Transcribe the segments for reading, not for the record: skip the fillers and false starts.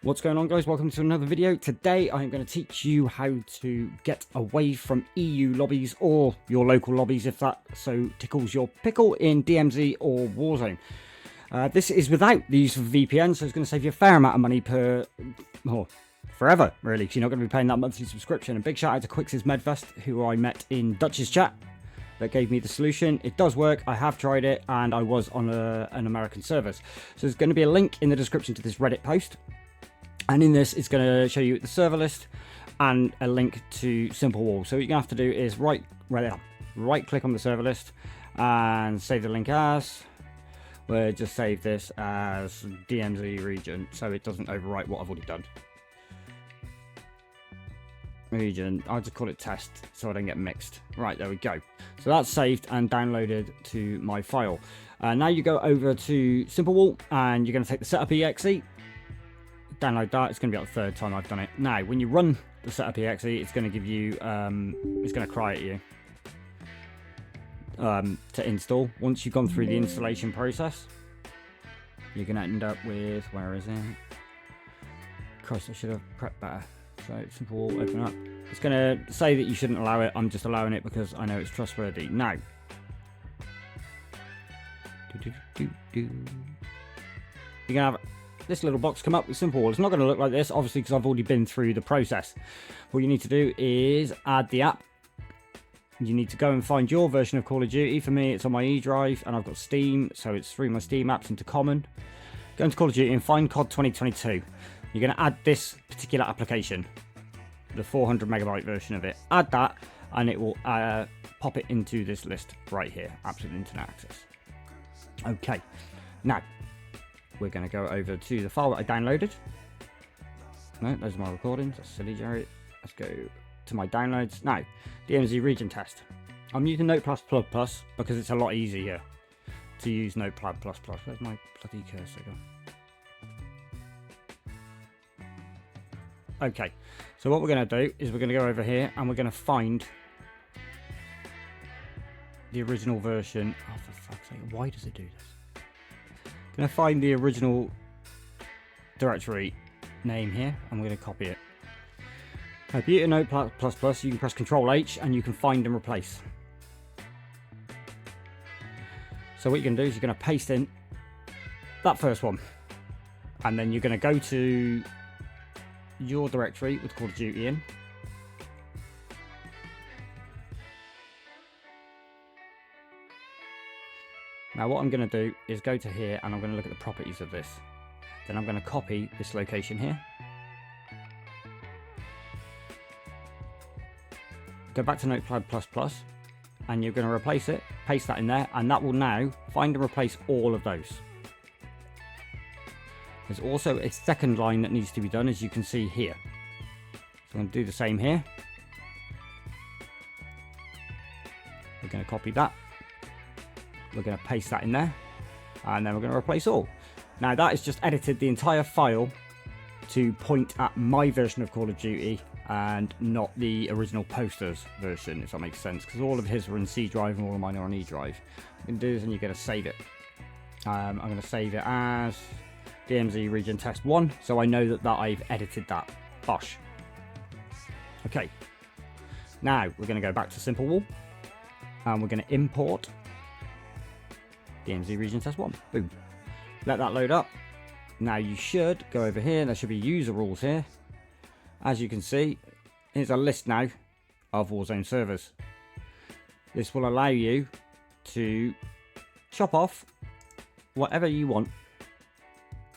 What's going on, guys? Welcome to another video. Today I'm going to teach you how to get away from EU lobbies or your local lobbies if that so tickles your pickle in DMZ or Warzone. This is without the use of VPN, so it's going to save you a fair amount of money forever, really, because you're not going to be paying that monthly subscription. And big shout out to Quix's Medvest, who I met in Dutch's chat, that gave me the solution. It does work. I have tried it, and I was on an American server. So there's going to be a link in the description to this Reddit post. And in this, it's going to show you the server list and a link to Simple Wall. So what you're going to have to do is right click on the server list and save the link as. We'll just save this as DMZ region so it doesn't overwrite what I've already done. Region, I'll just call it test so I don't get mixed. Right, there we go. So that's saved and downloaded to my file. Now you go over to Simple Wall and you're going to take the setup exe. Download that. It's going to be like the third time I've done it. Now, when you run the setup exe, it's going to give you, it's going to cry at you to install. Once you've gone through the installation process, you're going to end up with, where is it? Christ, I should have prepped better. So, Simple Wall, open up. It's going to say that you shouldn't allow it. I'm just allowing it because I know it's trustworthy. Now, you're going to have this little box come up with Simple Wall. It's not going to look like this, obviously, because I've already been through the process. What you need to do is add the app. You need to go and find your version of Call of Duty. For me, it's on my E drive, and I've got Steam, so it's through my Steam apps into Common. Go into Call of Duty and find COD 2022. You're going to add this particular application, the 400 megabyte version of it. Add that, and it will pop it into this list right here, Absolute Internet Access. Okay, now we're going to go over to the file that I downloaded. No, those are my recordings. That's silly, Jerry. Let's go to my downloads. Now, DMZ region test. I'm using Notepad++ because it's a lot easier to use Notepad++. Where's my bloody cursor gone? Okay, so what we're going to do is we're going to go over here and we're going to find the original version. Oh, for fuck's sake, why does it do this? Going to find the original directory name here. I'm going to copy it. Computer Notepad++, you can press Control H and you can find and replace. So what you're going to do is you're going to paste in that first one. And then you're going to go to your directory with Call of Duty in. Now what I'm going to do is go to here and I'm going to look at the properties of this. Then I'm going to copy this location here. Go back to Notepad++ and you're going to replace it, paste that in there, and that will now find and replace all of those. There's also a second line that needs to be done, as you can see here. So I'm going to do the same here. We're going to copy that. We're going to paste that in there, and then we're going to replace all. Now that is just edited the entire file to point at my version of Call of Duty and not the original poster's version, if that makes sense, because all of his are in C drive and all of mine are on E drive. What you can do is, and you're going to save it. I'm going to save it as DMZ region test 1, so I know that I've edited that. Bosh. Okay. Now we're going to go back to Simple Wall, and we're going to import DMZ region test 1. Boom. Let that load up. Now you should go over here. There should be user rules here. As you can see, here's a list now of Warzone servers. This will allow you to chop off whatever you want,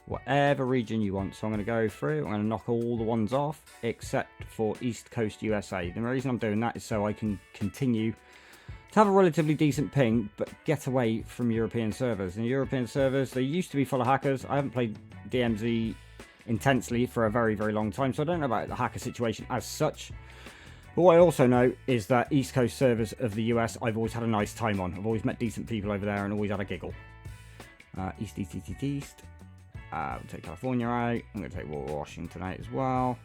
whatever region you want. So I'm going to go through. I'm going to knock all the ones off except for East Coast USA. The reason I'm doing that is so I can continue to have a relatively decent ping, but get away from European servers. And European servers, they used to be full of hackers. I haven't played DMZ intensely for a very, very long time, so I don't know about the hacker situation as such. But what I also know is that East Coast servers of the US, I've always had a nice time on. I've always met decent people over there and always had a giggle. East. We'll take California out. I'm going to take Washington out as well.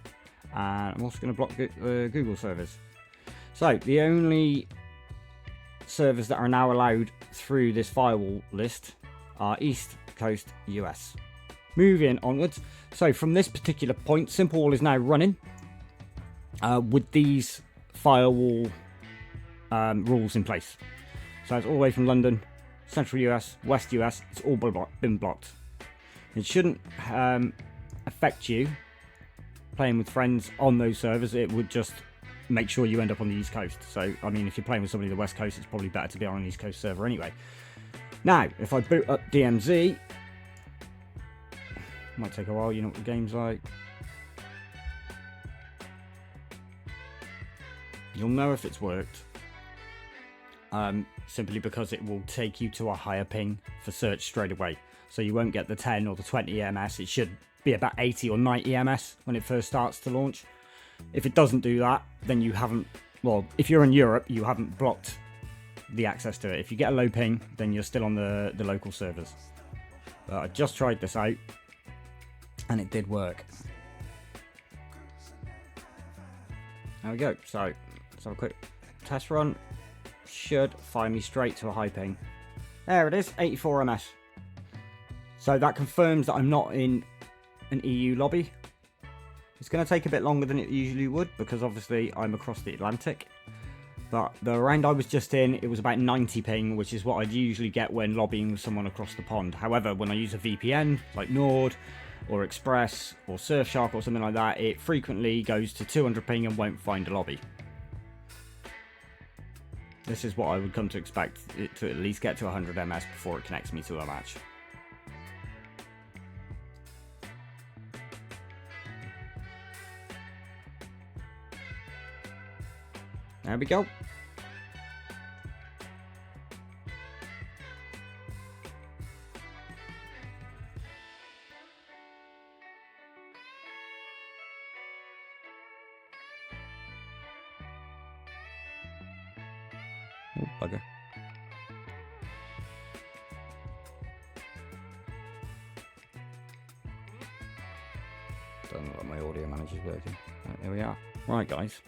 And I'm also going to block the Google servers. So the only servers that are now allowed through this firewall list are East Coast US. Moving onwards. So from this particular point, Simple is now running with these firewall rules in place. So it's all the way from London, Central US, West US. It's all been blocked. It shouldn't affect you playing with friends on those servers. It would just make sure you end up on the East Coast. So, I mean, if you're playing with somebody on the West Coast, it's probably better to be on an East Coast server anyway. Now, if I boot up DMZ, might take a while, you know what the game's like. You'll know if it's worked. Simply because it will take you to a higher ping for search straight away. So you won't get the 10 or the 20 EMS. It should be about 80 or 90 EMS when it first starts to launch. If it doesn't do that, then you haven't, well, if you're in Europe, you haven't blocked the access to it. If you get a low ping, then you're still on the local servers. But I just tried this out, and it did work. There we go. So let's have a quick test run. Should fire me straight to a high ping. There it is, 84 MS. So that confirms that I'm not in an EU lobby. It's going to take a bit longer than it usually would because obviously I'm across the Atlantic. But the round I was just in, it was about 90 ping, which is what I'd usually get when lobbying with someone across the pond. However, when I use a VPN, like Nord, or Express, or Surfshark, or something like that, it frequently goes to 200 ping and won't find a lobby. This is what I would come to expect, it to at least get to 100 MS before it connects me to a match. There we go. Oh, bugger. Don't know what my audio manager's working. Right, here we are. Right, guys.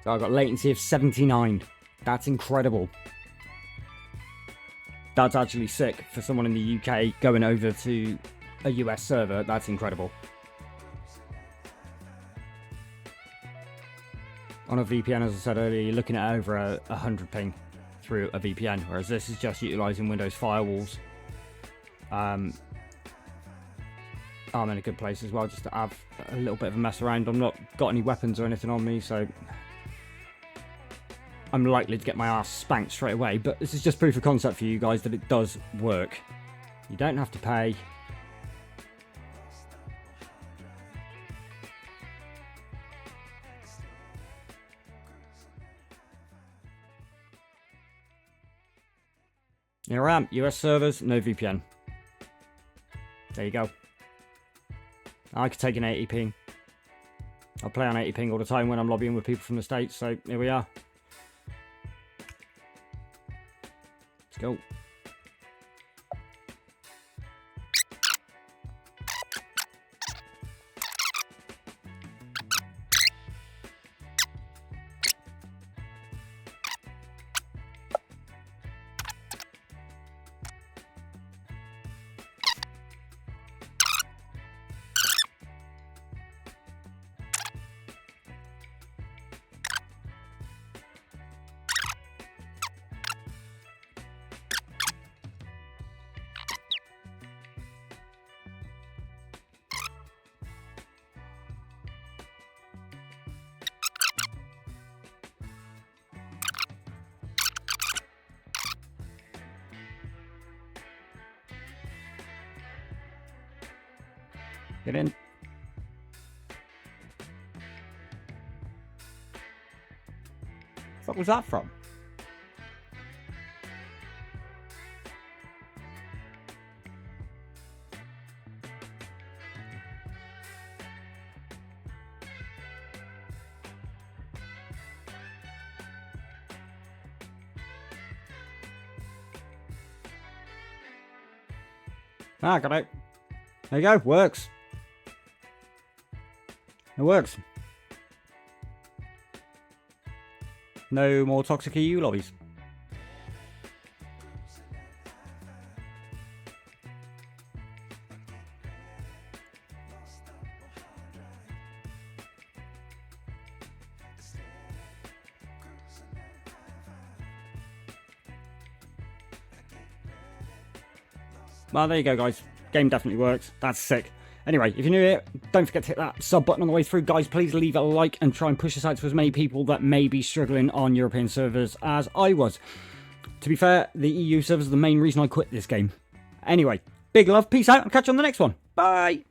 So I've got latency of 79. That's incredible. That's actually sick for someone in the UK going over to a US server. That's incredible. On a VPN, as I said earlier, you're looking at over 100 ping through a VPN, whereas this is just utilizing Windows firewalls. I'm in a good place as well, just to have a little bit of a mess around. I'm not got any weapons or anything on me, so I'm likely to get my ass spanked straight away, but this is just proof of concept for you guys that it does work. You don't have to pay. Here I am, US servers, no VPN. There you go. I could take an 80 ping. I play on 80 ping all the time when I'm lobbying with people from the States, so here we are. Let's go. Get in. What was that from? Ah, got it. There you go. Works. It works. No more toxic EU lobbies. Well, there you go, guys. Game definitely works. That's sick. Anyway, if you're new here, don't forget to hit that sub button on the way through. Guys, please leave a like and try and push this out to as many people that may be struggling on European servers as I was. To be fair, the EU servers are the main reason I quit this game. Anyway, big love, peace out, and catch you on the next one. Bye!